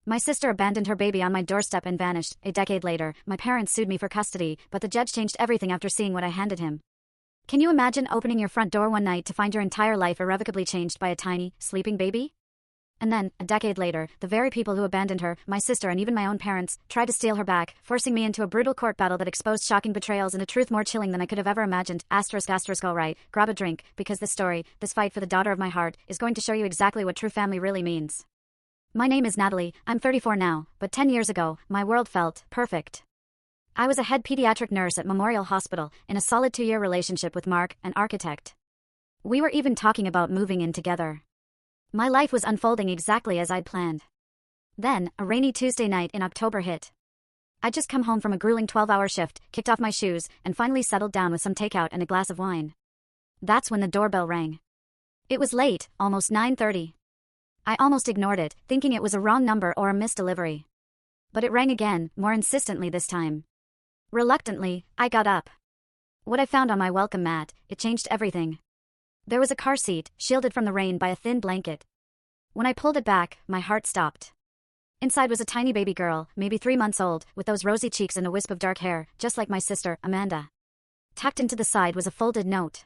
My sister abandoned her baby on my doorstep and vanished. A decade later, my parents sued me for custody, but the judge changed everything after seeing what I handed him. Can you imagine opening your front door one night to find your entire life irrevocably changed by a tiny, sleeping baby? And then, a decade later, the very people who abandoned her, my sister and even my own parents, tried to steal her back, forcing me into a brutal court battle that exposed shocking betrayals and a truth more chilling than I could have ever imagined. All right, grab a drink, because this story, this fight for the daughter of my heart, is going to show you exactly what true family really means. My name is Natalie, I'm 34 now, but 10 years ago, my world felt perfect. I was a head pediatric nurse at Memorial Hospital, in a solid 2-year relationship with Mark, an architect. We were even talking about moving in together. My life was unfolding exactly as I'd planned. Then, a rainy Tuesday night in October hit. I'd just come home from a grueling 12-hour shift, kicked off my shoes, and finally settled down with some takeout and a glass of wine. That's when the doorbell rang. It was late, almost 9:30. I almost ignored it, thinking it was a wrong number or a missed delivery. But it rang again, more insistently this time. Reluctantly, I got up. What I found on my welcome mat, it changed everything. There was a car seat, shielded from the rain by a thin blanket. When I pulled it back, my heart stopped. Inside was a tiny baby girl, maybe 3 months old, with those rosy cheeks and a wisp of dark hair, just like my sister, Amanda. Tucked into the side was a folded note.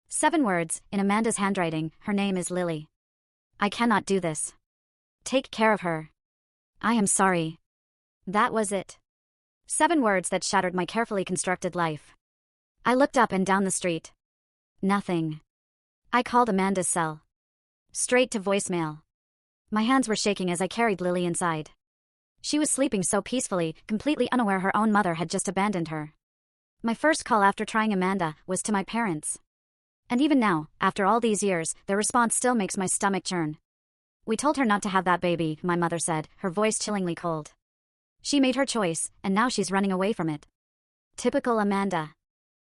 7 words, in Amanda's handwriting. Her name is Lily. I cannot do this. Take care of her. I am sorry. That was it. 7 words that shattered my carefully constructed life. I looked up and down the street. Nothing. I called Amanda's cell. Straight to voicemail. My hands were shaking as I carried Lily inside. She was sleeping so peacefully, completely unaware her own mother had just abandoned her. My first call after trying Amanda was to my parents. And even now, after all these years, their response still makes my stomach churn. We told her not to have that baby, my mother said, her voice chillingly cold. She made her choice, and now she's running away from it. Typical Amanda.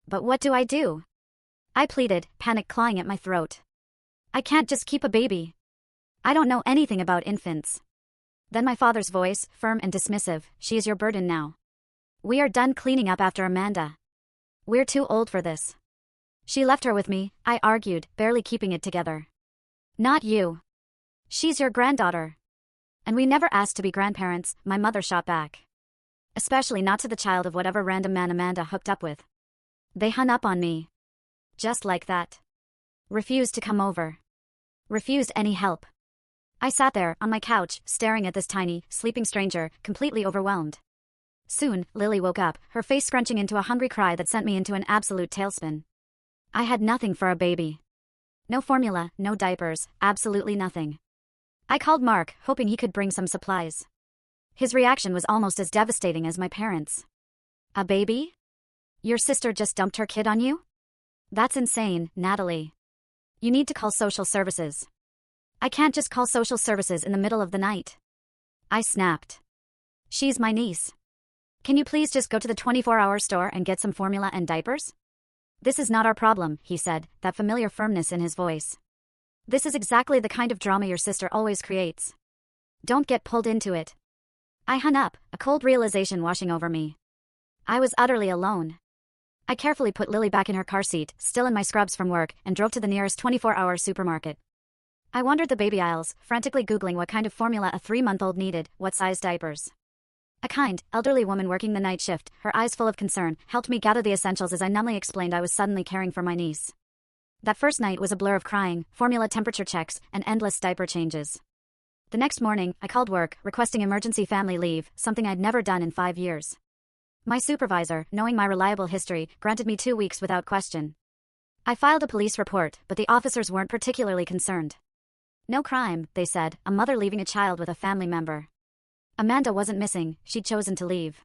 But what do I do? I pleaded, panic clawing at my throat. I can't just keep a baby. I don't know anything about infants. Then my father's voice, firm and dismissive, she is your burden now. We are done cleaning up after Amanda. We're too old for this. She left her with me, I argued, barely keeping it together. Not you. She's your granddaughter. And we never asked to be grandparents, my mother shot back. Especially not to the child of whatever random man Amanda hooked up with. They hung up on me. Just like that. Refused to come over. Refused any help. I sat there, on my couch, staring at this tiny, sleeping stranger, completely overwhelmed. Soon, Lily woke up, her face scrunching into a hungry cry that sent me into an absolute tailspin. I had nothing for a baby. No formula, no diapers, absolutely nothing. I called Mark, hoping he could bring some supplies. His reaction was almost as devastating as my parents'. A baby? Your sister just dumped her kid on you? That's insane, Natalie. You need to call social services. I can't just call social services in the middle of the night. I snapped. She's my niece. Can you please just go to the 24-hour store and get some formula and diapers? This is not our problem, he said, that familiar firmness in his voice. This is exactly the kind of drama your sister always creates. Don't get pulled into it. I hung up, a cold realization washing over me. I was utterly alone. I carefully put Lily back in her car seat, still in my scrubs from work, and drove to the nearest 24-hour supermarket. I wandered the baby aisles, frantically Googling what kind of formula a 3-month-old needed, what size diapers. A kind, elderly woman working the night shift, her eyes full of concern, helped me gather the essentials as I numbly explained I was suddenly caring for my niece. That first night was a blur of crying, formula temperature checks, and endless diaper changes. The next morning, I called work, requesting emergency family leave, something I'd never done in 5 years. My supervisor, knowing my reliable history, granted me 2 weeks without question. I filed a police report, but the officers weren't particularly concerned. No crime, they said, a mother leaving a child with a family member. Amanda wasn't missing, she'd chosen to leave.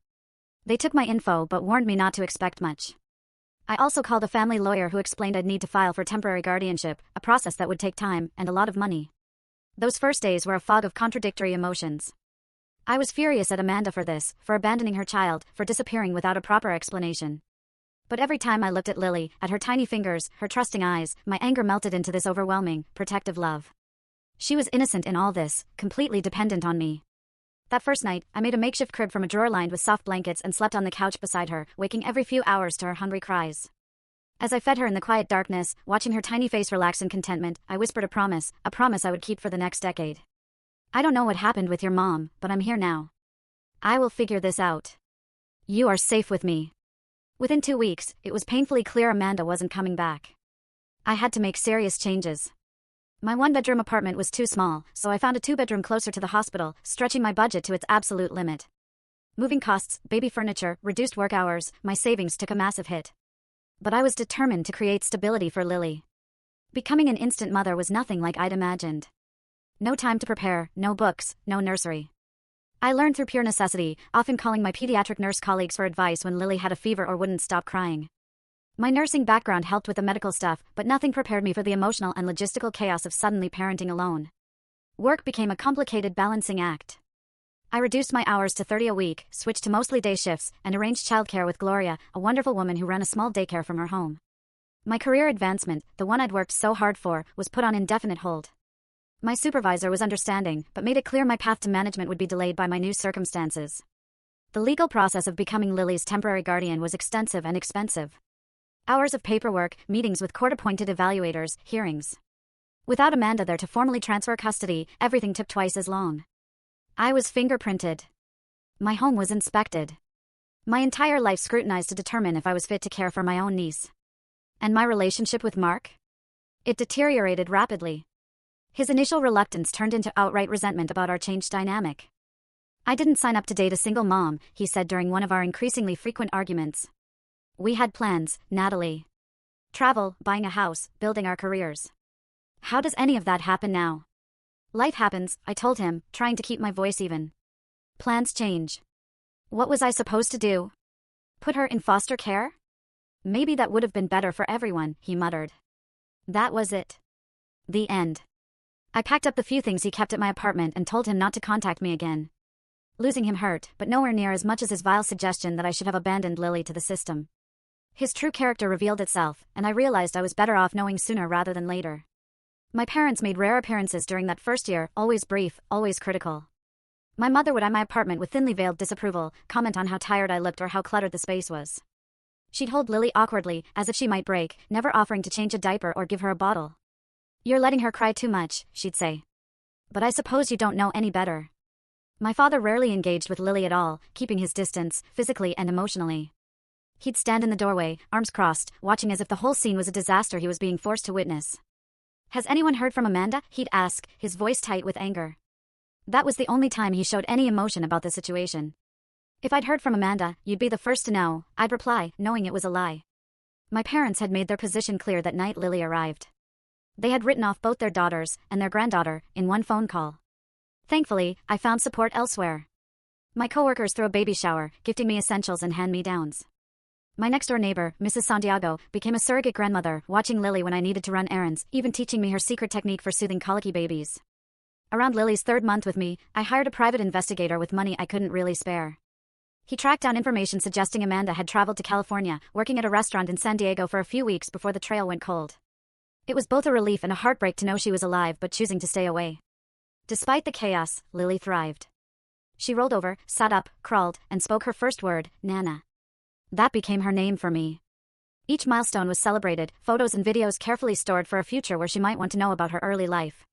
They took my info but warned me not to expect much. I also called a family lawyer who explained I'd need to file for temporary guardianship, a process that would take time and a lot of money. Those first days were a fog of contradictory emotions. I was furious at Amanda for this, for abandoning her child, for disappearing without a proper explanation. But every time I looked at Lily, at her tiny fingers, her trusting eyes, my anger melted into this overwhelming, protective love. She was innocent in all this, completely dependent on me. That first night, I made a makeshift crib from a drawer lined with soft blankets and slept on the couch beside her, waking every few hours to her hungry cries. As I fed her in the quiet darkness, watching her tiny face relax in contentment, I whispered a promise I would keep for the next decade. I don't know what happened with your mom, but I'm here now. I will figure this out. You are safe with me. Within 2 weeks, it was painfully clear Amanda wasn't coming back. I had to make serious changes. My one-bedroom apartment was too small, so I found a 2-bedroom closer to the hospital, stretching my budget to its absolute limit. Moving costs, baby furniture, reduced work hours, my savings took a massive hit. But I was determined to create stability for Lily. Becoming an instant mother was nothing like I'd imagined. No time to prepare, no books, no nursery. I learned through pure necessity, often calling my pediatric nurse colleagues for advice when Lily had a fever or wouldn't stop crying. My nursing background helped with the medical stuff, but nothing prepared me for the emotional and logistical chaos of suddenly parenting alone. Work became a complicated balancing act. I reduced my hours to 30 a week, switched to mostly day shifts, and arranged childcare with Gloria, a wonderful woman who ran a small daycare from her home. My career advancement, the one I'd worked so hard for, was put on indefinite hold. My supervisor was understanding, but made it clear my path to management would be delayed by my new circumstances. The legal process of becoming Lily's temporary guardian was extensive and expensive. Hours of paperwork, meetings with court-appointed evaluators, hearings. Without Amanda there to formally transfer custody, everything took twice as long. I was fingerprinted. My home was inspected. My entire life scrutinized to determine if I was fit to care for my own niece. And my relationship with Mark? It deteriorated rapidly. His initial reluctance turned into outright resentment about our changed dynamic. I didn't sign up to date a single mom, he said during one of our increasingly frequent arguments. We had plans, Natalie. Travel, buying a house, building our careers. How does any of that happen now? Life happens, I told him, trying to keep my voice even. Plans change. What was I supposed to do? Put her in foster care? Maybe that would have been better for everyone, he muttered. That was it. The end. I packed up the few things he kept at my apartment and told him not to contact me again. Losing him hurt, but nowhere near as much as his vile suggestion that I should have abandoned Lily to the system. His true character revealed itself, and I realized I was better off knowing sooner rather than later. My parents made rare appearances during that first year, always brief, always critical. My mother would eye my apartment with thinly veiled disapproval, comment on how tired I looked or how cluttered the space was. She'd hold Lily awkwardly, as if she might break, never offering to change a diaper or give her a bottle. You're letting her cry too much, she'd say. But I suppose you don't know any better. My father rarely engaged with Lily at all, keeping his distance, physically and emotionally. He'd stand in the doorway, arms crossed, watching as if the whole scene was a disaster he was being forced to witness. Has anyone heard from Amanda? He'd ask, his voice tight with anger. That was the only time he showed any emotion about the situation. If I'd heard from Amanda, you'd be the first to know, I'd reply, knowing it was a lie. My parents had made their position clear that night Lily arrived. They had written off both their daughters and their granddaughter in one phone call. Thankfully, I found support elsewhere. My coworkers threw a baby shower, gifting me essentials and hand-me-downs. My next-door neighbor, Mrs. Santiago, became a surrogate grandmother, watching Lily when I needed to run errands, even teaching me her secret technique for soothing colicky babies. Around Lily's 3rd month with me, I hired a private investigator with money I couldn't really spare. He tracked down information suggesting Amanda had traveled to California, working at a restaurant in San Diego for a few weeks before the trail went cold. It was both a relief and a heartbreak to know she was alive but choosing to stay away. Despite the chaos, Lily thrived. She rolled over, sat up, crawled, and spoke her first word, Nana. That became her name for me. Each milestone was celebrated, photos and videos carefully stored for a future where she might want to know about her early life.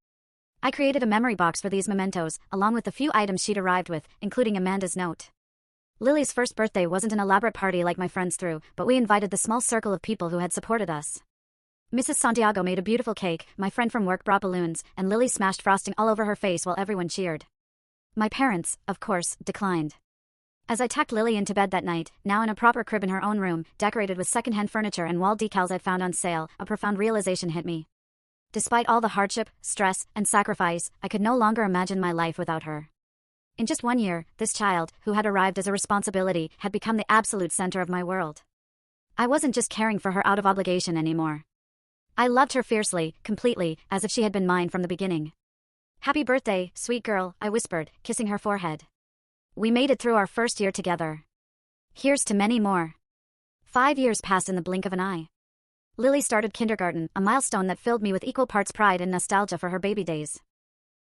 I created a memory box for these mementos, along with the few items she'd arrived with, including Amanda's note. Lily's first birthday wasn't an elaborate party like my friends threw, but we invited the small circle of people who had supported us. Mrs. Santiago made a beautiful cake, my friend from work brought balloons, and Lily smashed frosting all over her face while everyone cheered. My parents, of course, declined. As I tucked Lily into bed that night, now in a proper crib in her own room, decorated with secondhand furniture and wall decals I'd found on sale, a profound realization hit me. Despite all the hardship, stress, and sacrifice, I could no longer imagine my life without her. In just 1 year, this child, who had arrived as a responsibility, had become the absolute center of my world. I wasn't just caring for her out of obligation anymore. I loved her fiercely, completely, as if she had been mine from the beginning. Happy birthday, sweet girl, I whispered, kissing her forehead. We made it through our first year together. Here's to many more. 5 years passed in the blink of an eye. Lily started kindergarten, a milestone that filled me with equal parts pride and nostalgia for her baby days.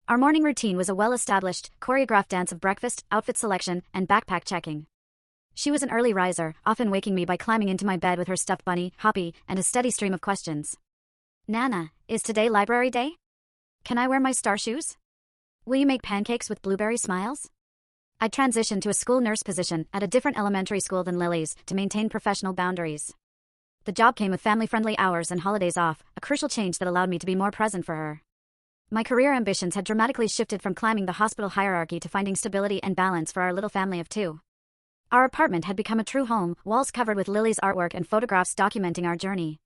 Our morning routine was a well-established, choreographed dance of breakfast, outfit selection, and backpack checking. She was an early riser, often waking me by climbing into my bed with her stuffed bunny, Hoppy, and a steady stream of questions. Nana, is today library day? Can I wear my star shoes? Will you make pancakes with blueberry smiles? I transitioned to a school nurse position at a different elementary school than Lily's to maintain professional boundaries. The job came with family-friendly hours and holidays off, a crucial change that allowed me to be more present for her. My career ambitions had dramatically shifted from climbing the hospital hierarchy to finding stability and balance for our little family of two. Our apartment had become a true home, walls covered with Lily's artwork and photographs documenting our journey.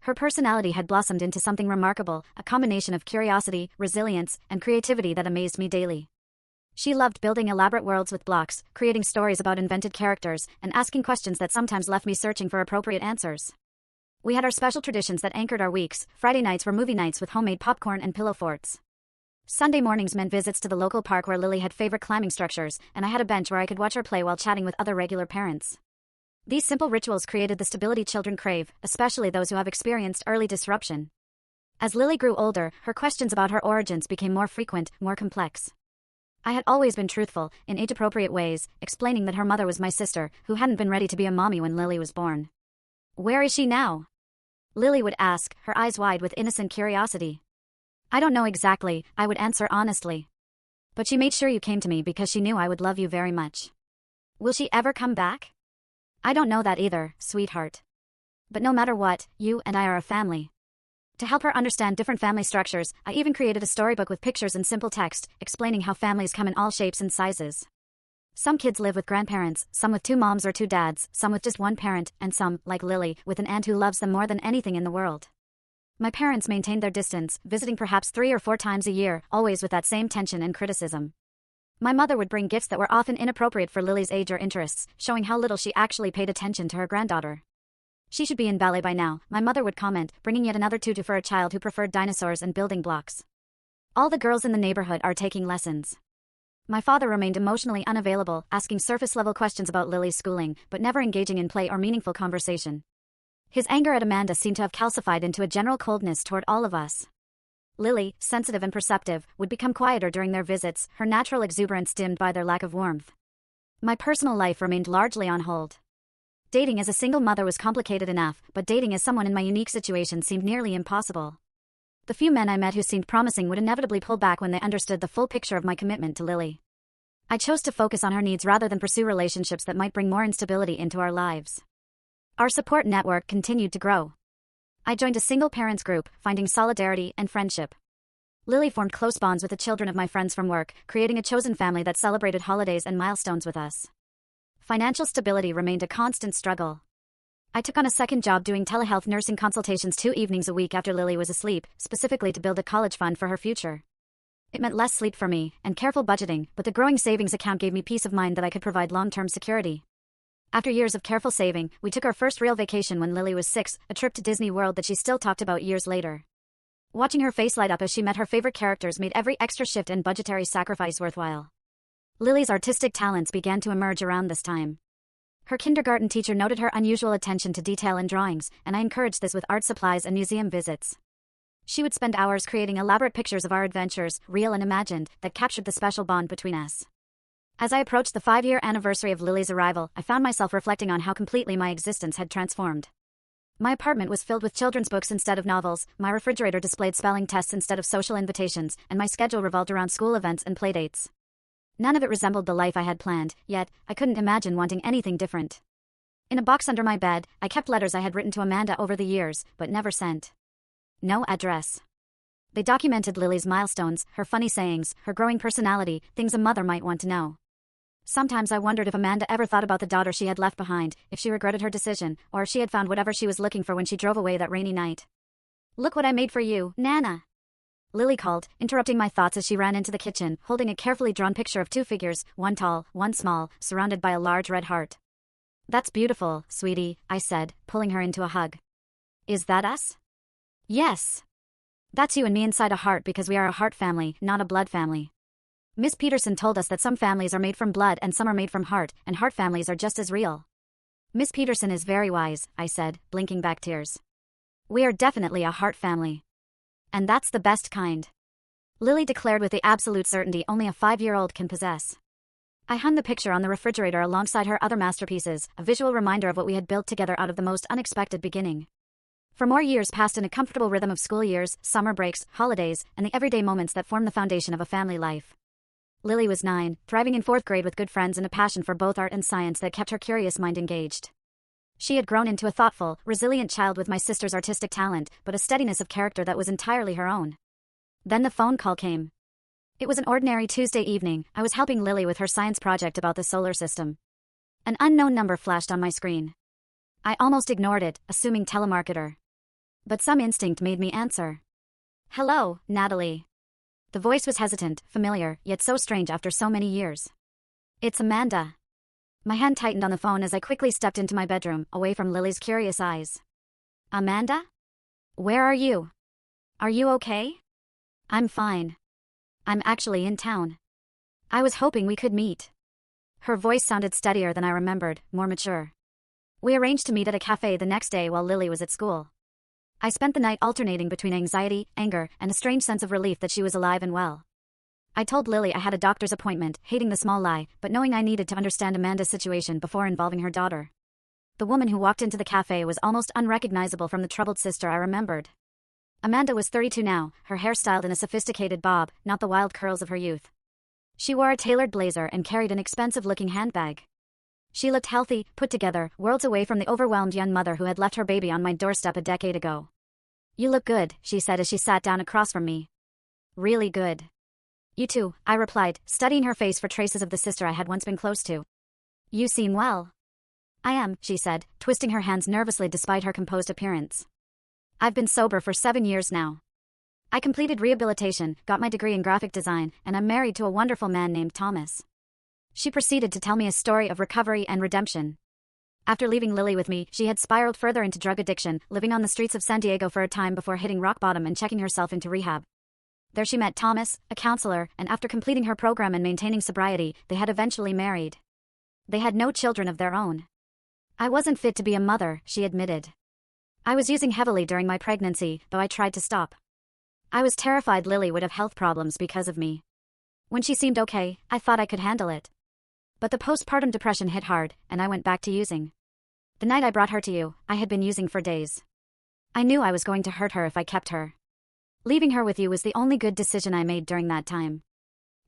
Her personality had blossomed into something remarkable, a combination of curiosity, resilience, and creativity that amazed me daily. She loved building elaborate worlds with blocks, creating stories about invented characters, and asking questions that sometimes left me searching for appropriate answers. We had our special traditions that anchored our weeks. Friday nights were movie nights with homemade popcorn and pillow forts. Sunday mornings meant visits to the local park where Lily had favorite climbing structures, and I had a bench where I could watch her play while chatting with other regular parents. These simple rituals created the stability children crave, especially those who have experienced early disruption. As Lily grew older, her questions about her origins became more frequent, more complex. I had always been truthful, in age-appropriate ways, explaining that her mother was my sister, who hadn't been ready to be a mommy when Lily was born. "Where is she now?" Lily would ask, her eyes wide with innocent curiosity. "I don't know exactly," I would answer honestly. "But she made sure you came to me because she knew I would love you very much." "Will she ever come back?" "I don't know that either, sweetheart. But no matter what, you and I are a family." To help her understand different family structures, I even created a storybook with pictures and simple text, explaining how families come in all shapes and sizes. Some kids live with grandparents, some with two moms or two dads, some with just one parent, and some, like Lily, with an aunt who loves them more than anything in the world. My parents maintained their distance, visiting perhaps 3 or 4 times a year, always with that same tension and criticism. My mother would bring gifts that were often inappropriate for Lily's age or interests, showing how little she actually paid attention to her granddaughter. "She should be in ballet by now," my mother would comment, bringing yet another tutu for a child who preferred dinosaurs and building blocks. "All the girls in the neighborhood are taking lessons." My father remained emotionally unavailable, asking surface-level questions about Lily's schooling, but never engaging in play or meaningful conversation. His anger at Amanda seemed to have calcified into a general coldness toward all of us. Lily, sensitive and perceptive, would become quieter during their visits, her natural exuberance dimmed by their lack of warmth. My personal life remained largely on hold. Dating as a single mother was complicated enough, but dating as someone in my unique situation seemed nearly impossible. The few men I met who seemed promising would inevitably pull back when they understood the full picture of my commitment to Lily. I chose to focus on her needs rather than pursue relationships that might bring more instability into our lives. Our support network continued to grow. I joined a single parents group, finding solidarity and friendship. Lily formed close bonds with the children of my friends from work, creating a chosen family that celebrated holidays and milestones with us. Financial stability remained a constant struggle. I took on a second job doing telehealth nursing consultations 2 evenings a week after Lily was asleep, specifically to build a college fund for her future. It meant less sleep for me, and careful budgeting, but the growing savings account gave me peace of mind that I could provide long-term security. After years of careful saving, we took our first real vacation when Lily was 6, a trip to Disney World that she still talked about years later. Watching her face light up as she met her favorite characters made every extra shift and budgetary sacrifice worthwhile. Lily's artistic talents began to emerge around this time. Her kindergarten teacher noted her unusual attention to detail in drawings, and I encouraged this with art supplies and museum visits. She would spend hours creating elaborate pictures of our adventures, real and imagined, that captured the special bond between us. As I approached the 5-year anniversary of Lily's arrival, I found myself reflecting on how completely my existence had transformed. My apartment was filled with children's books instead of novels, my refrigerator displayed spelling tests instead of social invitations, and my schedule revolved around school events and playdates. None of it resembled the life I had planned, yet I couldn't imagine wanting anything different. In a box under my bed, I kept letters I had written to Amanda over the years, but never sent. No address. They documented Lily's milestones, her funny sayings, her growing personality, things a mother might want to know. Sometimes I wondered if Amanda ever thought about the daughter she had left behind, if she regretted her decision, or if she had found whatever she was looking for when she drove away that rainy night. "Look what I made for you, Nana," Lily called, interrupting my thoughts as she ran into the kitchen, holding a carefully drawn picture of 2 figures, one tall, one small, surrounded by a large red heart. "That's beautiful, sweetie," I said, pulling her into a hug. "Is that us?" "Yes. That's you and me inside a heart because we are a heart family, not a blood family. Miss Peterson told us that some families are made from blood and some are made from heart, and heart families are just as real." "Miss Peterson is very wise," I said, blinking back tears. "We are definitely a heart family. And that's the best kind," Lily declared with the absolute certainty only a 5-year-old can possess. I hung the picture on the refrigerator alongside her other masterpieces, a visual reminder of what we had built together out of the most unexpected beginning. For more years passed in a comfortable rhythm of school years, summer breaks, holidays, and the everyday moments that form the foundation of a family life. Lily was 9, thriving in 4th grade with good friends and a passion for both art and science that kept her curious mind engaged. She had grown into a thoughtful, resilient child with my sister's artistic talent, but a steadiness of character that was entirely her own. Then the phone call came. It was an ordinary Tuesday evening. I was helping Lily with her science project about the solar system. An unknown number flashed on my screen. I almost ignored it, assuming telemarketer. But some instinct made me answer. "Hello, Natalie." The voice was hesitant, familiar, yet so strange after so many years. "It's Amanda." My hand tightened on the phone as I quickly stepped into my bedroom, away from Lily's curious eyes. "Amanda? Where are you? Are you okay?" "I'm fine. I'm actually in town. I was hoping we could meet." Her voice sounded steadier than I remembered, more mature. We arranged to meet at a cafe the next day while Lily was at school. I spent the night alternating between anxiety, anger, and a strange sense of relief that she was alive and well. I told Lily I had a doctor's appointment, hating the small lie, but knowing I needed to understand Amanda's situation before involving her daughter. The woman who walked into the cafe was almost unrecognizable from the troubled sister I remembered. Amanda was 32 now, her hair styled in a sophisticated bob, not the wild curls of her youth. She wore a tailored blazer and carried an expensive-looking handbag. She looked healthy, put together, worlds away from the overwhelmed young mother who had left her baby on my doorstep a decade ago. "You look good," she said as she sat down across from me. "Really good." "You too," I replied, studying her face for traces of the sister I had once been close to. "You seem well." "I am," she said, twisting her hands nervously despite her composed appearance. "I've been sober for 7 years now. I completed rehabilitation, got my degree in graphic design, and I'm married to a wonderful man named Thomas." She proceeded to tell me a story of recovery and redemption. After leaving Lily with me, she had spiraled further into drug addiction, living on the streets of San Diego for a time before hitting rock bottom and checking herself into rehab. There she met Thomas, a counselor, and after completing her program and maintaining sobriety, they had eventually married. They had no children of their own. "I wasn't fit to be a mother," she admitted. "I was using heavily during my pregnancy, though I tried to stop. I was terrified Lily would have health problems because of me. When she seemed okay, I thought I could handle it. But the postpartum depression hit hard, and I went back to using. The night I brought her to you, I had been using for days. I knew I was going to hurt her if I kept her. Leaving her with you was the only good decision I made during that time."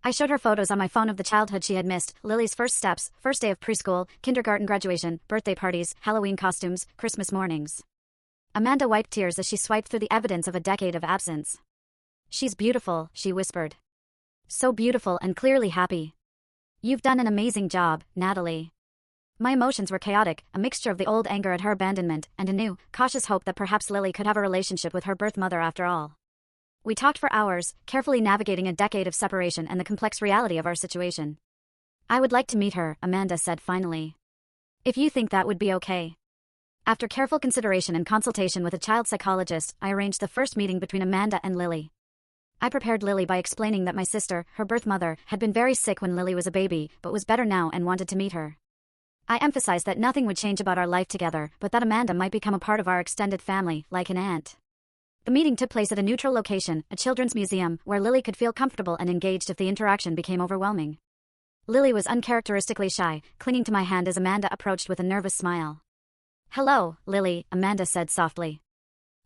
I showed her photos on my phone of the childhood she had missed, Lily's first steps, first day of preschool, kindergarten graduation, birthday parties, Halloween costumes, Christmas mornings. Amanda wiped tears as she swiped through the evidence of a decade of absence. "She's beautiful," she whispered. "So beautiful and clearly happy. You've done an amazing job, Natalie." My emotions were chaotic, a mixture of the old anger at her abandonment and a new, cautious hope that perhaps Lily could have a relationship with her birth mother after all. We talked for hours, carefully navigating a decade of separation and the complex reality of our situation. "I would like to meet her," Amanda said finally. "If you think that would be okay." After careful consideration and consultation with a child psychologist, I arranged the first meeting between Amanda and Lily. I prepared Lily by explaining that my sister, her birth mother, had been very sick when Lily was a baby, but was better now and wanted to meet her. I emphasized that nothing would change about our life together, but that Amanda might become a part of our extended family, like an aunt. The meeting took place at a neutral location, a children's museum, where Lily could feel comfortable and engaged if the interaction became overwhelming. Lily was uncharacteristically shy, clinging to my hand as Amanda approached with a nervous smile. "Hello, Lily," Amanda said softly.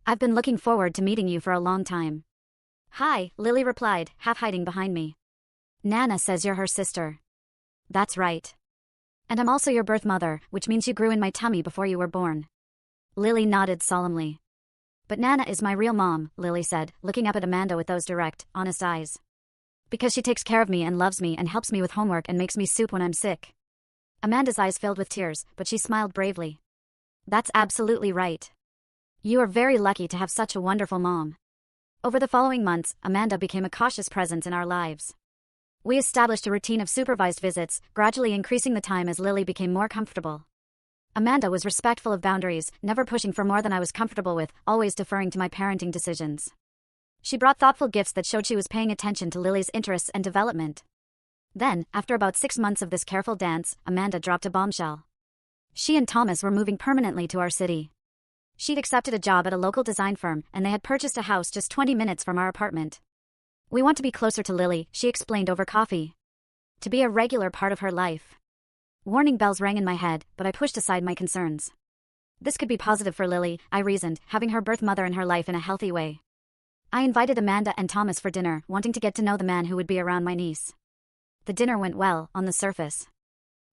"I've been looking forward to meeting you for a long time." "Hi," Lily replied, half hiding behind me. "Nana says you're her sister." "That's right. And I'm also your birth mother, which means you grew in my tummy before you were born." Lily nodded solemnly. "But Nana is my real mom," Lily said, looking up at Amanda with those direct, honest eyes. "Because she takes care of me and loves me and helps me with homework and makes me soup when I'm sick." Amanda's eyes filled with tears, but she smiled bravely. "That's absolutely right. You are very lucky to have such a wonderful mom." Over the following months, Amanda became a cautious presence in our lives. We established a routine of supervised visits, gradually increasing the time as Lily became more comfortable. Amanda was respectful of boundaries, never pushing for more than I was comfortable with, always deferring to my parenting decisions. She brought thoughtful gifts that showed she was paying attention to Lily's interests and development. Then, after about 6 months of this careful dance, Amanda dropped a bombshell. She and Thomas were moving permanently to our city. She'd accepted a job at a local design firm, and they had purchased a house just 20 minutes from our apartment. "We want to be closer to Lily," she explained over coffee. "To be a regular part of her life." Warning bells rang in my head, but I pushed aside my concerns. This could be positive for Lily, I reasoned, having her birth mother in her life in a healthy way. I invited Amanda and Thomas for dinner, wanting to get to know the man who would be around my niece. The dinner went well, on the surface.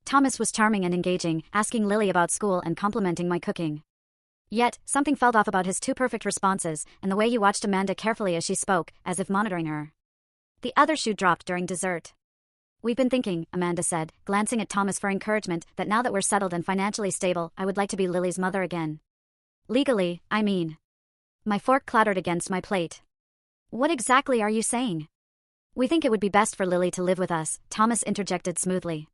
Thomas was charming and engaging, asking Lily about school and complimenting my cooking. Yet, something felt off about his two perfect responses, and the way he watched Amanda carefully as she spoke, as if monitoring her. The other shoe dropped during dessert. We've been thinking, Amanda said, glancing at Thomas for encouragement, that now that we're settled and financially stable, I would like to be Lily's mother again. Legally, I mean. My fork clattered against my plate. What exactly are you saying? We think it would be best for Lily to live with us, Thomas interjected smoothly.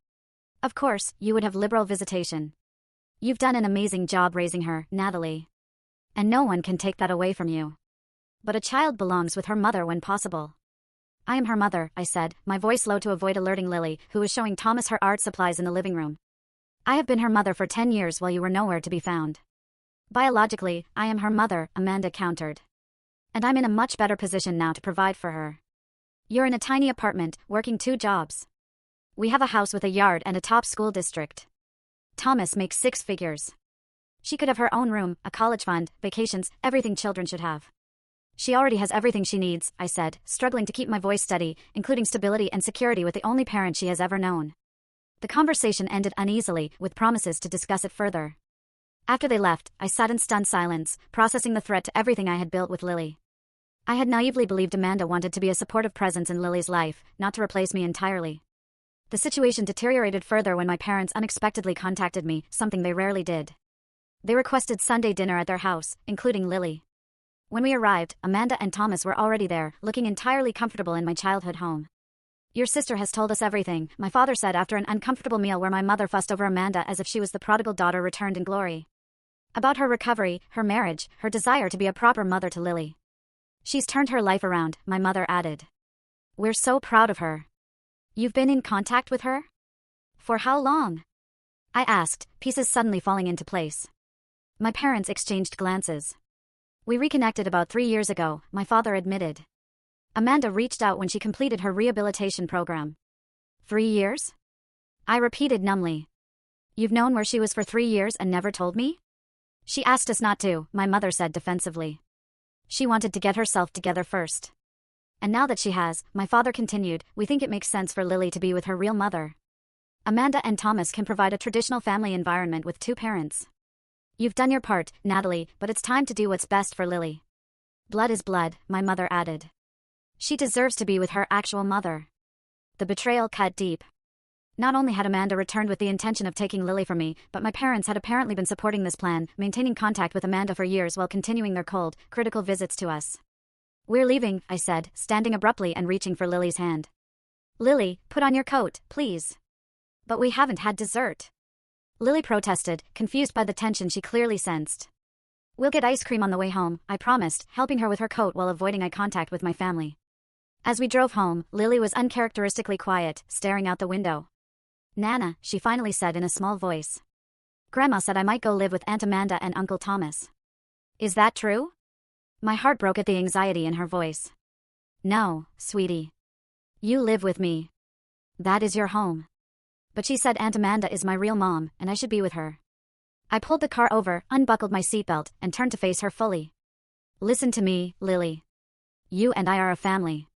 Of course, you would have liberal visitation. You've done an amazing job raising her, Natalie. And no one can take that away from you. But a child belongs with her mother when possible. I am her mother, I said, my voice low to avoid alerting Lily, who was showing Thomas her art supplies in the living room. I have been her mother for 10 years while you were nowhere to be found. Biologically, I am her mother, Amanda countered. And I'm in a much better position now to provide for her. You're in a tiny apartment, working 2 jobs. We have a house with a yard and a top school district. Thomas makes 6 figures. She could have her own room, a college fund, vacations, everything children should have. She already has everything she needs, I said, struggling to keep my voice steady, including stability and security with the only parent she has ever known. The conversation ended uneasily, with promises to discuss it further. After they left, I sat in stunned silence, processing the threat to everything I had built with Lily. I had naively believed Amanda wanted to be a supportive presence in Lily's life, not to replace me entirely. The situation deteriorated further when my parents unexpectedly contacted me, something they rarely did. They requested Sunday dinner at their house, including Lily. When we arrived, Amanda and Thomas were already there, looking entirely comfortable in my childhood home. Your sister has told us everything, my father said after an uncomfortable meal where my mother fussed over Amanda as if she was the prodigal daughter returned in glory. About her recovery, her marriage, her desire to be a proper mother to Lily. She's turned her life around, my mother added. We're so proud of her. You've been in contact with her? For how long? I asked, pieces suddenly falling into place. My parents exchanged glances. We reconnected about 3 years ago, my father admitted. Amanda reached out when she completed her rehabilitation program. 3 years? I repeated numbly. You've known where she was for 3 years and never told me? She asked us not to, my mother said defensively. She wanted to get herself together first. And now that she has, my father continued, we think it makes sense for Lily to be with her real mother. Amanda and Thomas can provide a traditional family environment with 2 parents. You've done your part, Natalie, but it's time to do what's best for Lily. Blood is blood, my mother added. She deserves to be with her actual mother. The betrayal cut deep. Not only had Amanda returned with the intention of taking Lily from me, but my parents had apparently been supporting this plan, maintaining contact with Amanda for years while continuing their cold, critical visits to us. We're leaving, I said, standing abruptly and reaching for Lily's hand. Lily, put on your coat, please. But we haven't had dessert. Lily protested, confused by the tension she clearly sensed. We'll get ice cream on the way home, I promised, helping her with her coat while avoiding eye contact with my family. As we drove home, Lily was uncharacteristically quiet, staring out the window. Nana, she finally said in a small voice. Grandma said I might go live with Aunt Amanda and Uncle Thomas. Is that true? My heart broke at the anxiety in her voice. No, sweetie. You live with me. That is your home. But she said Aunt Amanda is my real mom, and I should be with her. I pulled the car over, unbuckled my seatbelt, and turned to face her fully. Listen to me, Lily. You and I are a family.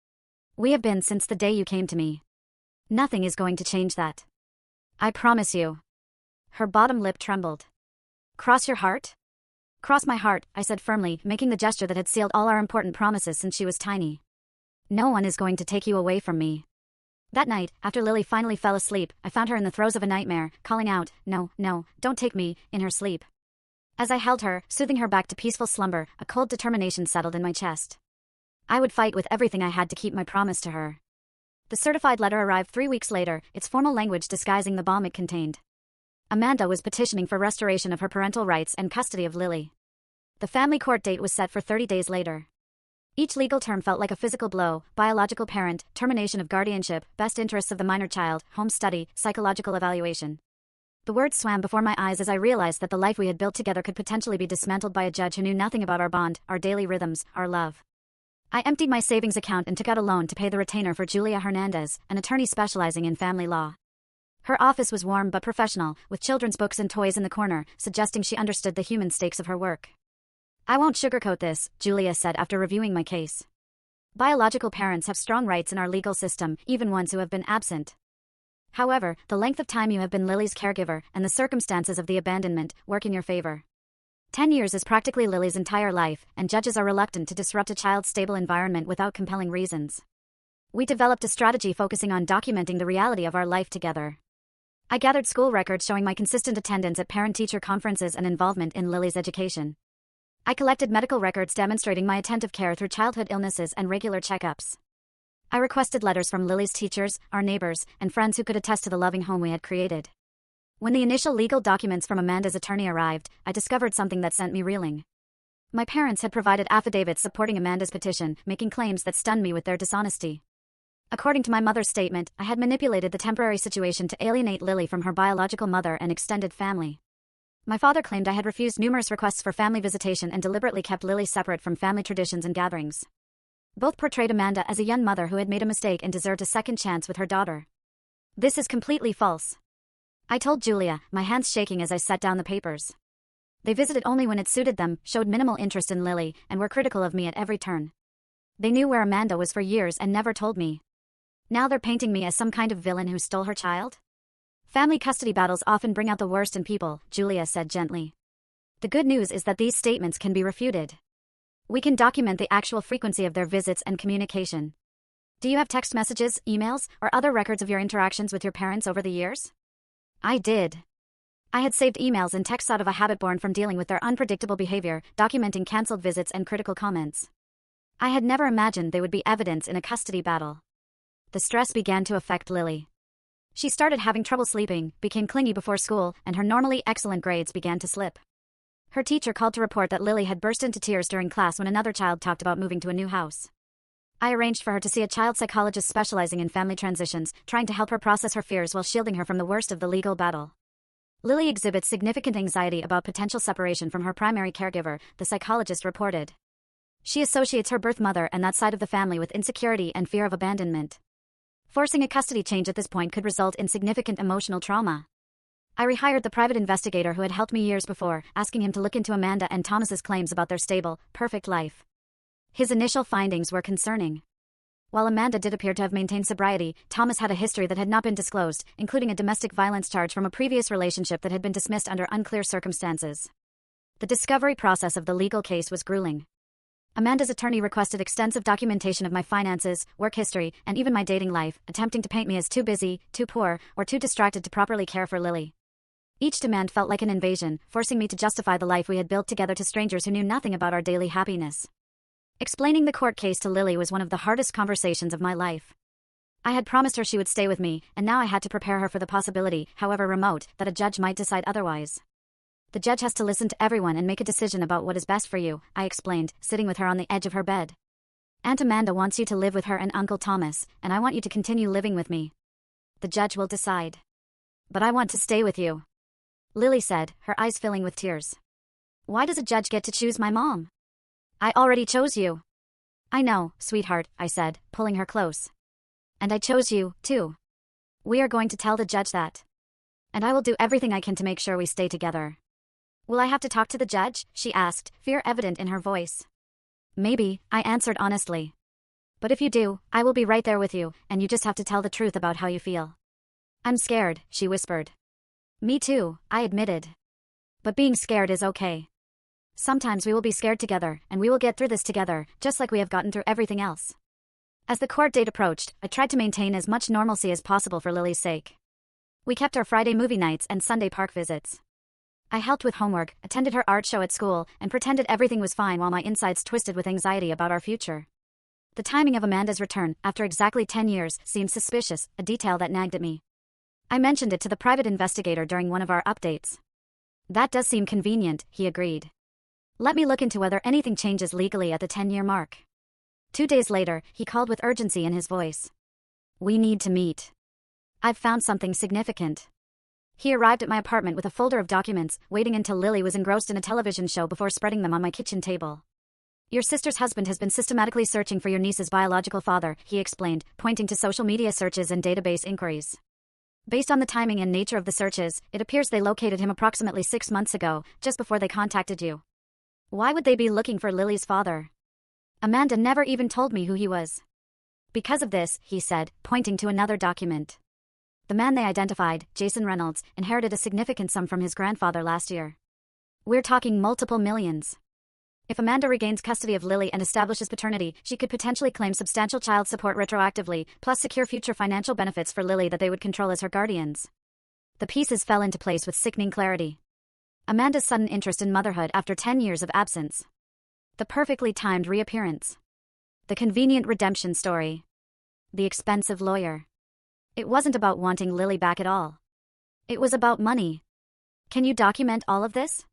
We have been since the day you came to me. Nothing is going to change that. I promise you. Her bottom lip trembled. Cross your heart? Cross my heart, I said firmly, making the gesture that had sealed all our important promises since she was tiny. No one is going to take you away from me. That night, after Lily finally fell asleep, I found her in the throes of a nightmare, calling out, no, no, don't take me, in her sleep. As I held her, soothing her back to peaceful slumber, a cold determination settled in my chest. I would fight with everything I had to keep my promise to her. The certified letter arrived 3 weeks later, its formal language disguising the bomb it contained. Amanda was petitioning for restoration of her parental rights and custody of Lily. The family court date was set for 30 days later. Each legal term felt like a physical blow: biological parent, termination of guardianship, best interests of the minor child, home study, psychological evaluation. The words swam before my eyes as I realized that the life we had built together could potentially be dismantled by a judge who knew nothing about our bond, our daily rhythms, our love. I emptied my savings account and took out a loan to pay the retainer for Julia Hernandez, an attorney specializing in family law. Her office was warm but professional, with children's books and toys in the corner, suggesting she understood the human stakes of her work. "I won't sugarcoat this," Julia said after reviewing my case. "Biological parents have strong rights in our legal system, even ones who have been absent. However, the length of time you have been Lily's caregiver and the circumstances of the abandonment work in your favor. 10 years is practically Lily's entire life, and judges are reluctant to disrupt a child's stable environment without compelling reasons. We developed a strategy focusing on documenting the reality of our life together. I gathered school records showing my consistent attendance at parent-teacher conferences and involvement in Lily's education. I collected medical records demonstrating my attentive care through childhood illnesses and regular checkups. I requested letters from Lily's teachers, our neighbors, and friends who could attest to the loving home we had created. When the initial legal documents from Amanda's attorney arrived, I discovered something that sent me reeling. My parents had provided affidavits supporting Amanda's petition, making claims that stunned me with their dishonesty. According to my mother's statement, I had manipulated the temporary situation to alienate Lily from her biological mother and extended family. My father claimed I had refused numerous requests for family visitation and deliberately kept Lily separate from family traditions and gatherings. Both portrayed Amanda as a young mother who had made a mistake and deserved a second chance with her daughter. This is completely false, I told Julia, my hands shaking as I set down the papers. They visited only when it suited them, showed minimal interest in Lily, and were critical of me at every turn. They knew where Amanda was for years and never told me. Now they're painting me as some kind of villain who stole her child? Family custody battles often bring out the worst in people, Julia said gently. The good news is that these statements can be refuted. We can document the actual frequency of their visits and communication. Do you have text messages, emails, or other records of your interactions with your parents over the years? I did. I had saved emails and texts out of a habit born from dealing with their unpredictable behavior, documenting cancelled visits and critical comments. I had never imagined they would be evidence in a custody battle. The stress began to affect Lily. She started having trouble sleeping, became clingy before school, and her normally excellent grades began to slip. Her teacher called to report that Lily had burst into tears during class when another child talked about moving to a new house. I arranged for her to see a child psychologist specializing in family transitions, trying to help her process her fears while shielding her from the worst of the legal battle. Lily exhibits significant anxiety about potential separation from her primary caregiver, the psychologist reported. She associates her birth mother and that side of the family with insecurity and fear of abandonment. Forcing a custody change at this point could result in significant emotional trauma. I rehired the private investigator who had helped me years before, asking him to look into Amanda and Thomas's claims about their stable, perfect life. His initial findings were concerning. While Amanda did appear to have maintained sobriety, Thomas had a history that had not been disclosed, including a domestic violence charge from a previous relationship that had been dismissed under unclear circumstances. The discovery process of the legal case was grueling. Amanda's attorney requested extensive documentation of my finances, work history, and even my dating life, attempting to paint me as too busy, too poor, or too distracted to properly care for Lily. Each demand felt like an invasion, forcing me to justify the life we had built together to strangers who knew nothing about our daily happiness. Explaining the court case to Lily was one of the hardest conversations of my life. I had promised her she would stay with me, and now I had to prepare her for the possibility, however remote, that a judge might decide otherwise. The judge has to listen to everyone and make a decision about what is best for you, I explained, sitting with her on the edge of her bed. Aunt Amanda wants you to live with her and Uncle Thomas, and I want you to continue living with me. The judge will decide. But I want to stay with you, Lily said, her eyes filling with tears. Why does a judge get to choose my mom? I already chose you. I know, sweetheart, I said, pulling her close. And I chose you, too. We are going to tell the judge that. And I will do everything I can to make sure we stay together. Will I have to talk to the judge? She asked, fear evident in her voice. Maybe, I answered honestly. But if you do, I will be right there with you, and you just have to tell the truth about how you feel. I'm scared, she whispered. Me too, I admitted. But being scared is okay. Sometimes we will be scared together, and we will get through this together, just like we have gotten through everything else. As the court date approached, I tried to maintain as much normalcy as possible for Lily's sake. We kept our Friday movie nights and Sunday park visits. I helped with homework, attended her art show at school, and pretended everything was fine while my insides twisted with anxiety about our future. The timing of Amanda's return, after exactly 10 years, seemed suspicious, a detail that nagged at me. I mentioned it to the private investigator during one of our updates. That does seem convenient, he agreed. Let me look into whether anything changes legally at the 10-year mark. 2 days later, he called with urgency in his voice. We need to meet. I've found something significant. He arrived at my apartment with a folder of documents, waiting until Lily was engrossed in a television show before spreading them on my kitchen table. Your sister's husband has been systematically searching for your niece's biological father, he explained, pointing to social media searches and database inquiries. Based on the timing and nature of the searches, it appears they located him approximately 6 months ago, just before they contacted you. Why would they be looking for Lily's father? Amanda never even told me who he was. Because of this, he said, pointing to another document. The man they identified, Jason Reynolds, inherited a significant sum from his grandfather last year. We're talking multiple millions. If Amanda regains custody of Lily and establishes paternity, she could potentially claim substantial child support retroactively, plus secure future financial benefits for Lily that they would control as her guardians. The pieces fell into place with sickening clarity. Amanda's sudden interest in motherhood after 10 years of absence. The perfectly timed reappearance. The convenient redemption story. The expensive lawyer. It wasn't about wanting Lily back at all. It was about money. Can you document all of this?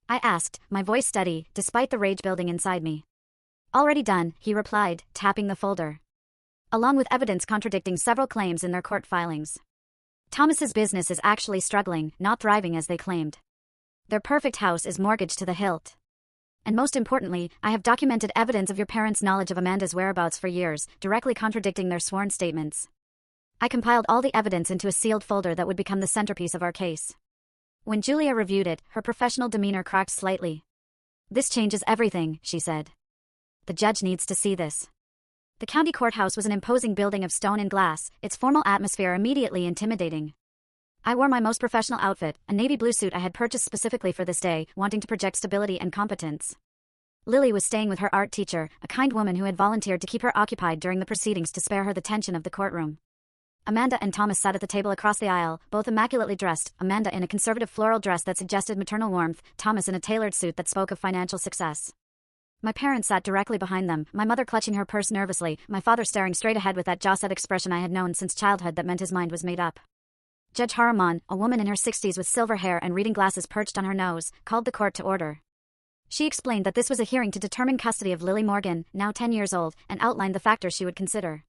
I asked, my voice steady, despite the rage building inside me. Already done, he replied, tapping the folder. Along with evidence contradicting several claims in their court filings. Thomas's business is actually struggling, not thriving as they claimed. Their perfect house is mortgaged to the hilt. And most importantly, I have documented evidence of your parents' knowledge of Amanda's whereabouts for years, directly contradicting their sworn statements. I compiled all the evidence into a sealed folder that would become the centerpiece of our case. When Julia reviewed it, her professional demeanor cracked slightly. This changes everything, she said. The judge needs to see this. The county courthouse was an imposing building of stone and glass, its formal atmosphere immediately intimidating. I wore my most professional outfit, a navy blue suit I had purchased specifically for this day, wanting to project stability and competence. Lily was staying with her art teacher, a kind woman who had volunteered to keep her occupied during the proceedings to spare her the tension of the courtroom. Amanda and Thomas sat at the table across the aisle, both immaculately dressed, Amanda in a conservative floral dress that suggested maternal warmth, Thomas in a tailored suit that spoke of financial success. My parents sat directly behind them, my mother clutching her purse nervously, my father staring straight ahead with that jaw-set expression I had known since childhood that meant his mind was made up. Judge Haruman, a woman in her 60s with silver hair and reading glasses perched on her nose, called the court to order. She explained that this was a hearing to determine custody of Lily Morgan, now 10 years old, and outlined the factors she would consider.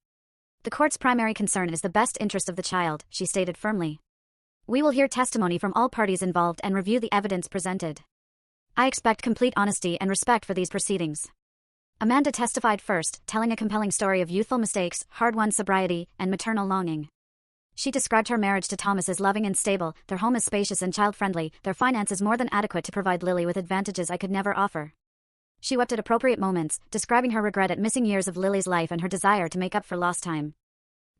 The court's primary concern is the best interest of the child, she stated firmly. We will hear testimony from all parties involved and review the evidence presented. I expect complete honesty and respect for these proceedings. Amanda testified first, telling a compelling story of youthful mistakes, hard-won sobriety, and maternal longing. She described her marriage to Thomas as loving and stable, their home as spacious and child-friendly, their finances more than adequate to provide Lily with advantages I could never offer. She wept at appropriate moments, describing her regret at missing years of Lily's life and her desire to make up for lost time.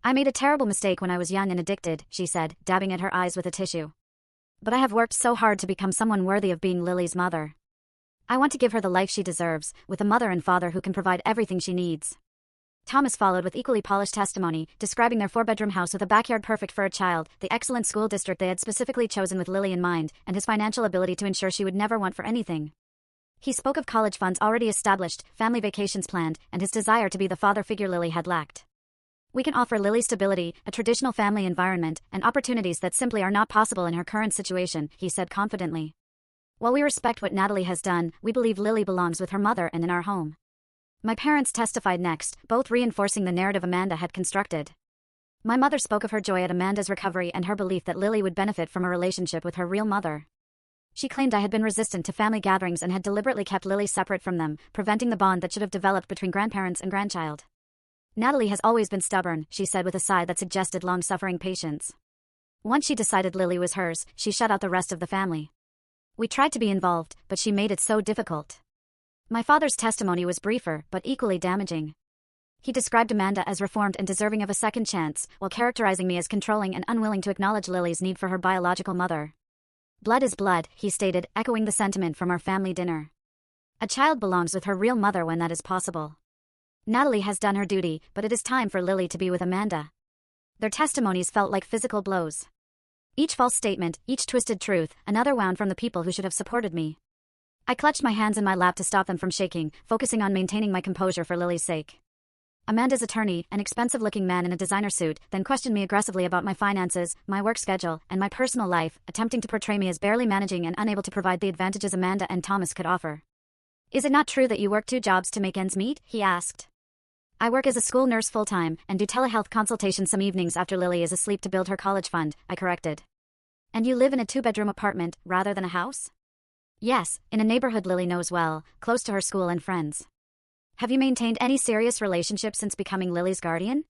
I made a terrible mistake when I was young and addicted, she said, dabbing at her eyes with a tissue. But I have worked so hard to become someone worthy of being Lily's mother. I want to give her the life she deserves, with a mother and father who can provide everything she needs. Thomas followed with equally polished testimony, describing their 4-bedroom house with a backyard perfect for a child, the excellent school district they had specifically chosen with Lily in mind, and his financial ability to ensure she would never want for anything. He spoke of college funds already established, family vacations planned, and his desire to be the father figure Lily had lacked. We can offer Lily stability, a traditional family environment, and opportunities that simply are not possible in her current situation, he said confidently. While we respect what Natalie has done, we believe Lily belongs with her mother and in our home. My parents testified next, both reinforcing the narrative Amanda had constructed. My mother spoke of her joy at Amanda's recovery and her belief that Lily would benefit from a relationship with her real mother. She claimed I had been resistant to family gatherings and had deliberately kept Lily separate from them, preventing the bond that should have developed between grandparents and grandchild. Natalie has always been stubborn, she said with a sigh that suggested long-suffering patience. Once she decided Lily was hers, she shut out the rest of the family. We tried to be involved, but she made it so difficult. My father's testimony was briefer, but equally damaging. He described Amanda as reformed and deserving of a second chance, while characterizing me as controlling and unwilling to acknowledge Lily's need for her biological mother. Blood is blood, he stated, echoing the sentiment from our family dinner. A child belongs with her real mother when that is possible. Natalie has done her duty, but it is time for Lily to be with Amanda. Their testimonies felt like physical blows. Each false statement, each twisted truth, another wound from the people who should have supported me. I clutched my hands in my lap to stop them from shaking, focusing on maintaining my composure for Lily's sake. Amanda's attorney, an expensive-looking man in a designer suit, then questioned me aggressively about my finances, my work schedule, and my personal life, attempting to portray me as barely managing and unable to provide the advantages Amanda and Thomas could offer. Is it not true that you work 2 jobs to make ends meet? He asked. I work as a school nurse full-time, and do telehealth consultations some evenings after Lily is asleep to build her college fund, I corrected. And you live in a 2-bedroom apartment, rather than a house? Yes, in a neighborhood Lily knows well, close to her school and friends. Have you maintained any serious relationship since becoming Lily's guardian?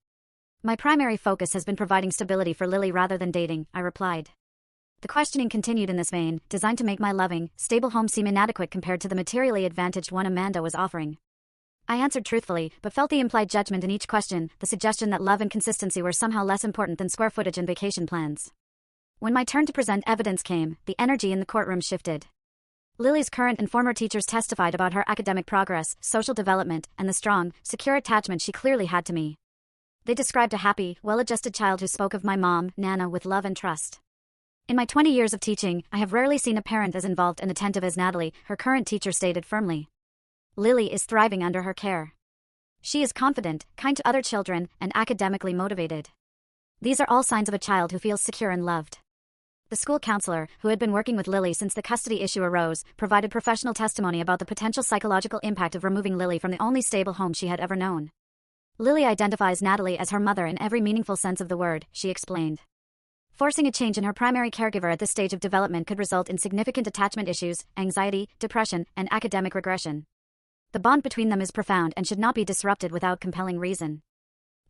My primary focus has been providing stability for Lily rather than dating, I replied. The questioning continued in this vein, designed to make my loving, stable home seem inadequate compared to the materially advantaged one Amanda was offering. I answered truthfully, but felt the implied judgment in each question, the suggestion that love and consistency were somehow less important than square footage and vacation plans. When my turn to present evidence came, the energy in the courtroom shifted. Lily's current and former teachers testified about her academic progress, social development, and the strong, secure attachment she clearly had to me. They described a happy, well-adjusted child who spoke of my mom, Nana, with love and trust. In my 20 years of teaching, I have rarely seen a parent as involved and attentive as Natalie, her current teacher stated firmly. Lily is thriving under her care. She is confident, kind to other children, and academically motivated. These are all signs of a child who feels secure and loved. The school counselor, who had been working with Lily since the custody issue arose, provided professional testimony about the potential psychological impact of removing Lily from the only stable home she had ever known. Lily identifies Natalie as her mother in every meaningful sense of the word, she explained. Forcing a change in her primary caregiver at this stage of development could result in significant attachment issues, anxiety, depression, and academic regression. The bond between them is profound and should not be disrupted without compelling reason.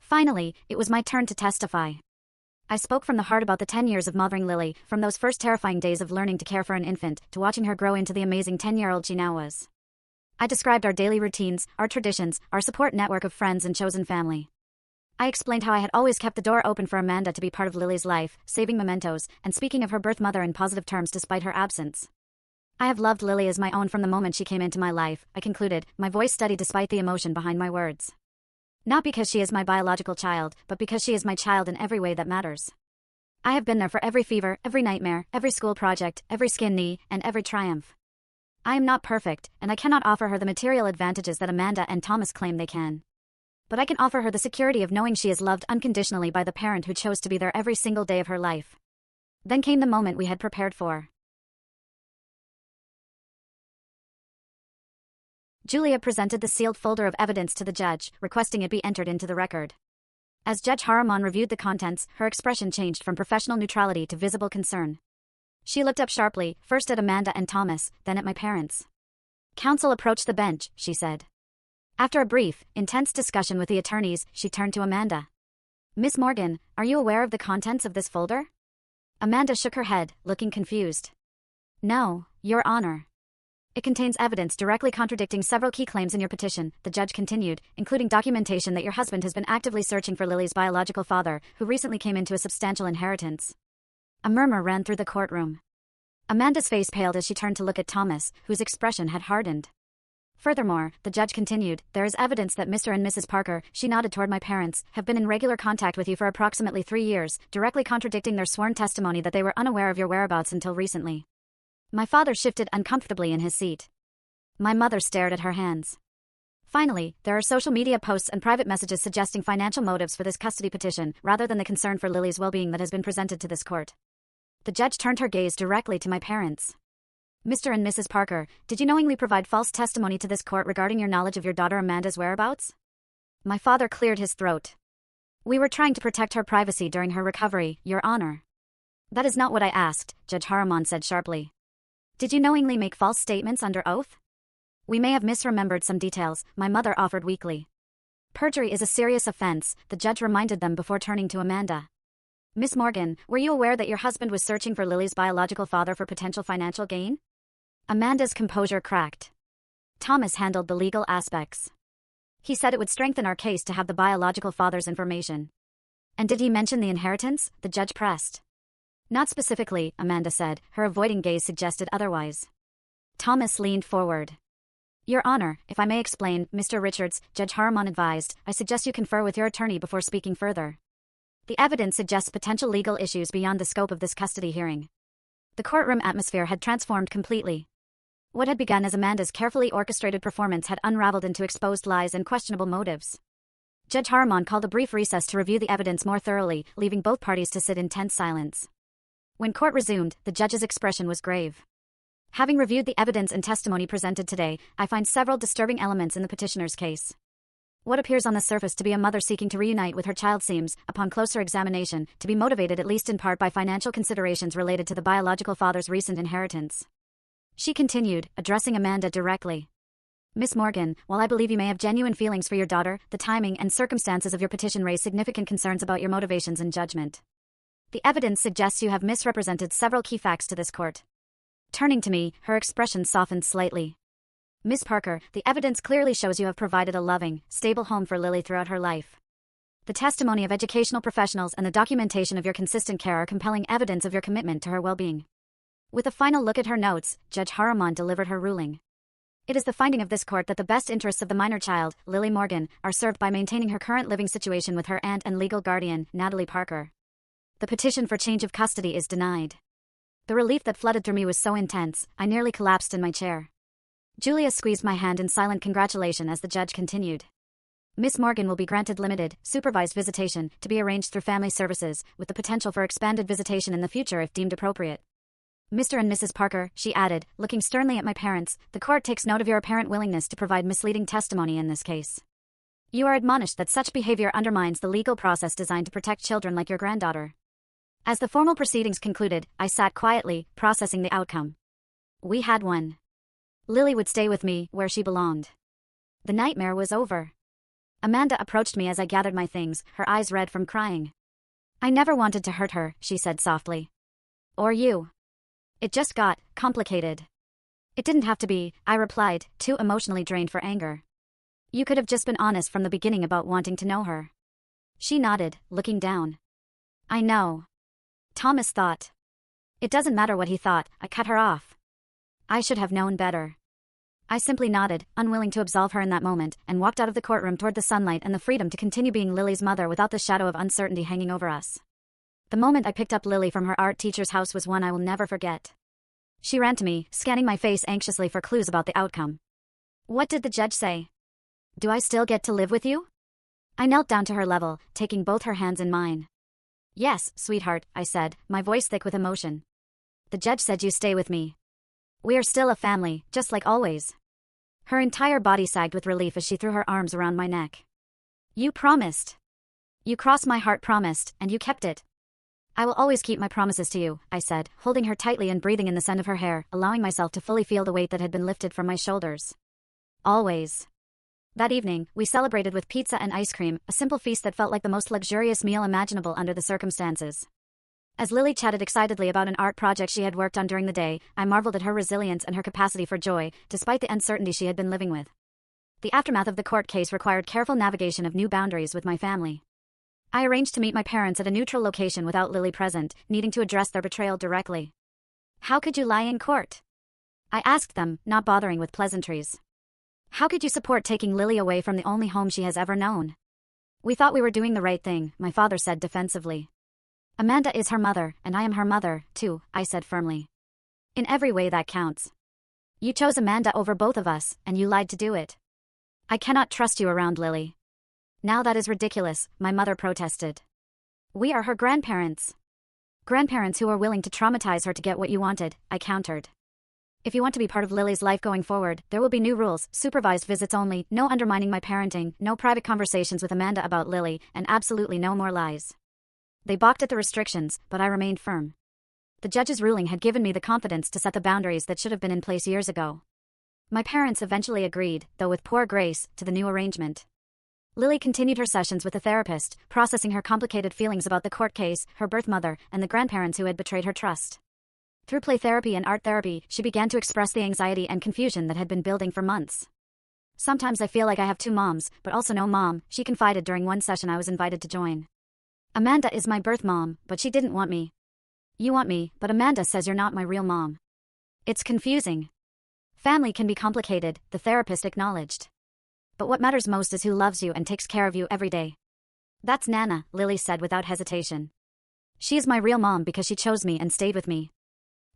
Finally, it was my turn to testify. I spoke from the heart about the 10 years of mothering Lily, from those first terrifying days of learning to care for an infant, to watching her grow into the amazing 10-year-old she now was. I described our daily routines, our traditions, our support network of friends and chosen family. I explained how I had always kept the door open for Amanda to be part of Lily's life, saving mementos, and speaking of her birth mother in positive terms despite her absence. I have loved Lily as my own from the moment she came into my life, I concluded, my voice steady despite the emotion behind my words. Not because she is my biological child, but because she is my child in every way that matters. I have been there for every fever, every nightmare, every school project, every skin knee, and every triumph. I am not perfect, and I cannot offer her the material advantages that Amanda and Thomas claim they can. But I can offer her the security of knowing she is loved unconditionally by the parent who chose to be there every single day of her life. Then came the moment we had prepared for. Julia presented the sealed folder of evidence to the judge, requesting it be entered into the record. As Judge Haramon reviewed the contents, her expression changed from professional neutrality to visible concern. She looked up sharply, first at Amanda and Thomas, then at my parents. Counsel approached the bench, she said. After a brief, intense discussion with the attorneys, she turned to Amanda. Miss Morgan, are you aware of the contents of this folder? Amanda shook her head, looking confused. No, Your Honor. It contains evidence directly contradicting several key claims in your petition, the judge continued, including documentation that your husband has been actively searching for Lily's biological father, who recently came into a substantial inheritance. A murmur ran through the courtroom. Amanda's face paled as she turned to look at Thomas, whose expression had hardened. Furthermore, the judge continued, there is evidence that Mr. and Mrs. Parker, she nodded toward my parents, have been in regular contact with you for approximately 3 years, directly contradicting their sworn testimony that they were unaware of your whereabouts until recently. My father shifted uncomfortably in his seat. My mother stared at her hands. Finally, there are social media posts and private messages suggesting financial motives for this custody petition, rather than the concern for Lily's well-being that has been presented to this court. The judge turned her gaze directly to my parents. Mr. and Mrs. Parker, did you knowingly provide false testimony to this court regarding your knowledge of your daughter Amanda's whereabouts? My father cleared his throat. We were trying to protect her privacy during her recovery, Your Honor. That is not what I asked, Judge Haramon said sharply. Did you knowingly make false statements under oath? We may have misremembered some details, my mother offered weakly. Perjury is a serious offense, the judge reminded them before turning to Amanda. Miss Morgan, were you aware that your husband was searching for Lily's biological father for potential financial gain? Amanda's composure cracked. Thomas handled the legal aspects. He said it would strengthen our case to have the biological father's information. And did he mention the inheritance? The judge pressed. Not specifically, Amanda said, her avoiding gaze suggested otherwise. Thomas leaned forward. Your Honor, if I may explain, Mr. Richards, Judge Haramon advised, I suggest you confer with your attorney before speaking further. The evidence suggests potential legal issues beyond the scope of this custody hearing. The courtroom atmosphere had transformed completely. What had begun as Amanda's carefully orchestrated performance had unraveled into exposed lies and questionable motives. Judge Haramon called a brief recess to review the evidence more thoroughly, leaving both parties to sit in tense silence. When court resumed, the judge's expression was grave. Having reviewed the evidence and testimony presented today, I find several disturbing elements in the petitioner's case. What appears on the surface to be a mother seeking to reunite with her child seems, upon closer examination, to be motivated at least in part by financial considerations related to the biological father's recent inheritance. She continued, addressing Amanda directly. Miss Morgan, while I believe you may have genuine feelings for your daughter, the timing and circumstances of your petition raise significant concerns about your motivations and judgment. The evidence suggests you have misrepresented several key facts to this court. Turning to me, her expression softened slightly. Miss Parker, the evidence clearly shows you have provided a loving, stable home for Lily throughout her life. The testimony of educational professionals and the documentation of your consistent care are compelling evidence of your commitment to her well-being. With a final look at her notes, Judge Harriman delivered her ruling. It is the finding of this court that the best interests of the minor child, Lily Morgan, are served by maintaining her current living situation with her aunt and legal guardian, Natalie Parker. The petition for change of custody is denied. The relief that flooded through me was so intense, I nearly collapsed in my chair. Julia squeezed my hand in silent congratulation as the judge continued. Miss Morgan will be granted limited, supervised visitation, to be arranged through family services, with the potential for expanded visitation in the future if deemed appropriate. Mr. and Mrs. Parker, she added, looking sternly at my parents, the court takes note of your apparent willingness to provide misleading testimony in this case. You are admonished that such behavior undermines the legal process designed to protect children like your granddaughter. As the formal proceedings concluded, I sat quietly, processing the outcome. We had won. Lily would stay with me, where she belonged. The nightmare was over. Amanda approached me as I gathered my things, her eyes red from crying. I never wanted to hurt her, she said softly. Or you. It just got complicated. It didn't have to be, I replied, too emotionally drained for anger. You could have just been honest from the beginning about wanting to know her. She nodded, looking down. I know. Thomas thought. It doesn't matter what he thought, I cut her off. I should have known better. I simply nodded, unwilling to absolve her in that moment, and walked out of the courtroom toward the sunlight and the freedom to continue being Lily's mother without the shadow of uncertainty hanging over us. The moment I picked up Lily from her art teacher's house was one I will never forget. She ran to me, scanning my face anxiously for clues about the outcome. What did the judge say? Do I still get to live with you? I knelt down to her level, taking both her hands in mine. Yes, sweetheart, I said, my voice thick with emotion. The judge said you stay with me. We are still a family, just like always. Her entire body sagged with relief as she threw her arms around my neck. You promised. You crossed my heart promised, and you kept it. I will always keep my promises to you, I said, holding her tightly and breathing in the scent of her hair, allowing myself to fully feel the weight that had been lifted from my shoulders. Always. That evening, we celebrated with pizza and ice cream, a simple feast that felt like the most luxurious meal imaginable under the circumstances. As Lily chatted excitedly about an art project she had worked on during the day, I marveled at her resilience and her capacity for joy, despite the uncertainty she had been living with. The aftermath of the court case required careful navigation of new boundaries with my family. I arranged to meet my parents at a neutral location without Lily present, needing to address their betrayal directly. How could you lie in court? I asked them, not bothering with pleasantries. How could you support taking Lily away from the only home she has ever known? We thought we were doing the right thing, my father said defensively. Amanda is her mother, and I am her mother, too, I said firmly. In every way that counts. You chose Amanda over both of us, and you lied to do it. I cannot trust you around Lily. Now that is ridiculous, my mother protested. We are her grandparents. Grandparents who are willing to traumatize her to get what you wanted, I countered. If you want to be part of Lily's life going forward, there will be new rules, supervised visits only, no undermining my parenting, no private conversations with Amanda about Lily, and absolutely no more lies. They balked at the restrictions, but I remained firm. The judge's ruling had given me the confidence to set the boundaries that should have been in place years ago. My parents eventually agreed, though with poor grace, to the new arrangement. Lily continued her sessions with a therapist, processing her complicated feelings about the court case, her birth mother, and the grandparents who had betrayed her trust. Through play therapy and art therapy, she began to express the anxiety and confusion that had been building for months. Sometimes I feel like I have two moms, but also no mom, she confided during one session I was invited to join. Amanda is my birth mom, but she didn't want me. You want me, but Amanda says you're not my real mom. It's confusing. Family can be complicated, the therapist acknowledged. But what matters most is who loves you and takes care of you every day. That's Nana, Lily said without hesitation. She is my real mom because she chose me and stayed with me.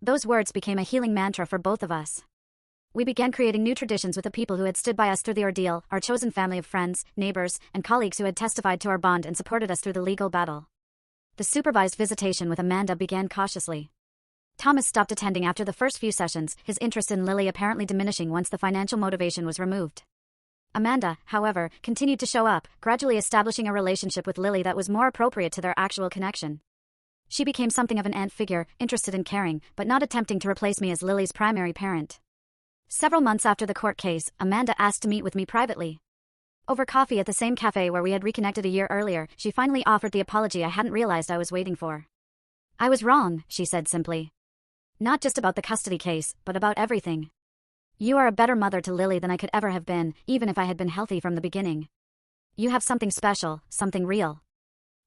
Those words became a healing mantra for both of us. We began creating new traditions with the people who had stood by us through the ordeal, our chosen family of friends, neighbors, and colleagues who had testified to our bond and supported us through the legal battle. The supervised visitation with Amanda began cautiously. Thomas stopped attending after the first few sessions, his interest in Lily apparently diminishing once the financial motivation was removed. Amanda, however, continued to show up, gradually establishing a relationship with Lily that was more appropriate to their actual connection. She became something of an aunt figure, interested in caring, but not attempting to replace me as Lily's primary parent. Several months after the court case, Amanda asked to meet with me privately. Over coffee at the same cafe where we had reconnected a year earlier, she finally offered the apology I hadn't realized I was waiting for. "I was wrong," she said simply. "Not just about the custody case, but about everything. You are a better mother to Lily than I could ever have been, even if I had been healthy from the beginning. You have something special, something real.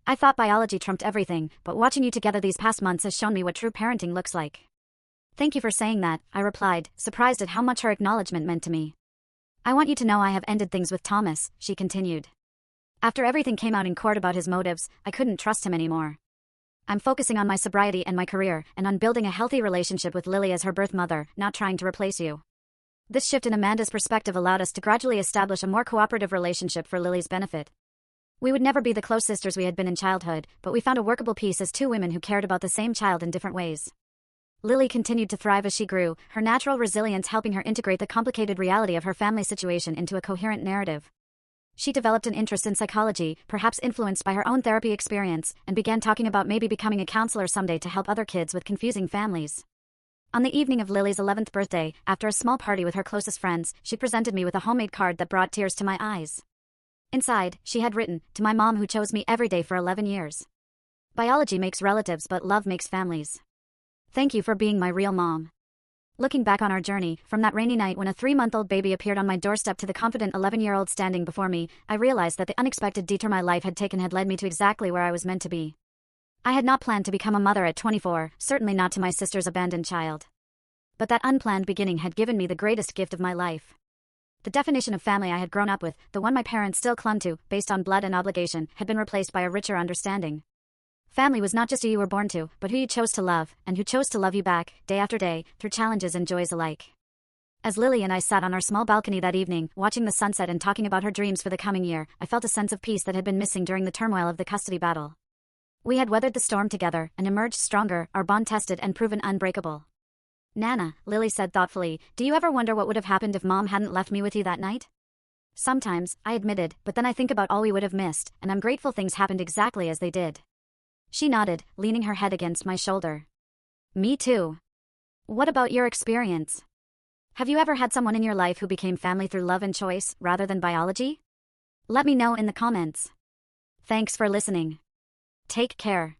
I thought biology trumped everything, but watching you together these past months has shown me what true parenting looks like." "Thank you for saying that," I replied, surprised at how much her acknowledgement meant to me. "I want you to know I have ended things with Thomas," she continued. "After everything came out in court about his motives, I couldn't trust him anymore. I'm focusing on my sobriety and my career, and on building a healthy relationship with Lily as her birth mother, not trying to replace you." This shift in Amanda's perspective allowed us to gradually establish a more cooperative relationship for Lily's benefit. We would never be the close sisters we had been in childhood, but we found a workable peace as two women who cared about the same child in different ways. Lily continued to thrive as she grew, her natural resilience helping her integrate the complicated reality of her family situation into a coherent narrative. She developed an interest in psychology, perhaps influenced by her own therapy experience, and began talking about maybe becoming a counselor someday to help other kids with confusing families. On the evening of Lily's 11th birthday, after a small party with her closest friends, she presented me with a homemade card that brought tears to my eyes. Inside, she had written, "To my mom who chose me every day for 11 years. Biology makes relatives but love makes families. Thank you for being my real mom." Looking back on our journey, from that rainy night when a 3-month-old baby appeared on my doorstep to the confident 11-year-old standing before me, I realized that the unexpected detour my life had taken had led me to exactly where I was meant to be. I had not planned to become a mother at 24, certainly not to my sister's abandoned child. But that unplanned beginning had given me the greatest gift of my life. The definition of family I had grown up with, the one my parents still clung to, based on blood and obligation, had been replaced by a richer understanding. Family was not just who you were born to, but who you chose to love, and who chose to love you back, day after day, through challenges and joys alike. As Lily and I sat on our small balcony that evening, watching the sunset and talking about her dreams for the coming year, I felt a sense of peace that had been missing during the turmoil of the custody battle. We had weathered the storm together, and emerged stronger, our bond tested and proven unbreakable. "Nana," Lily said thoughtfully, "do you ever wonder what would have happened if Mom hadn't left me with you that night?" "Sometimes," I admitted, "but then I think about all we would have missed, and I'm grateful things happened exactly as they did." She nodded, leaning her head against my shoulder. "Me too. What about your experience? Have you ever had someone in your life who became family through love and choice, rather than biology? Let me know in the comments. Thanks for listening. Take care.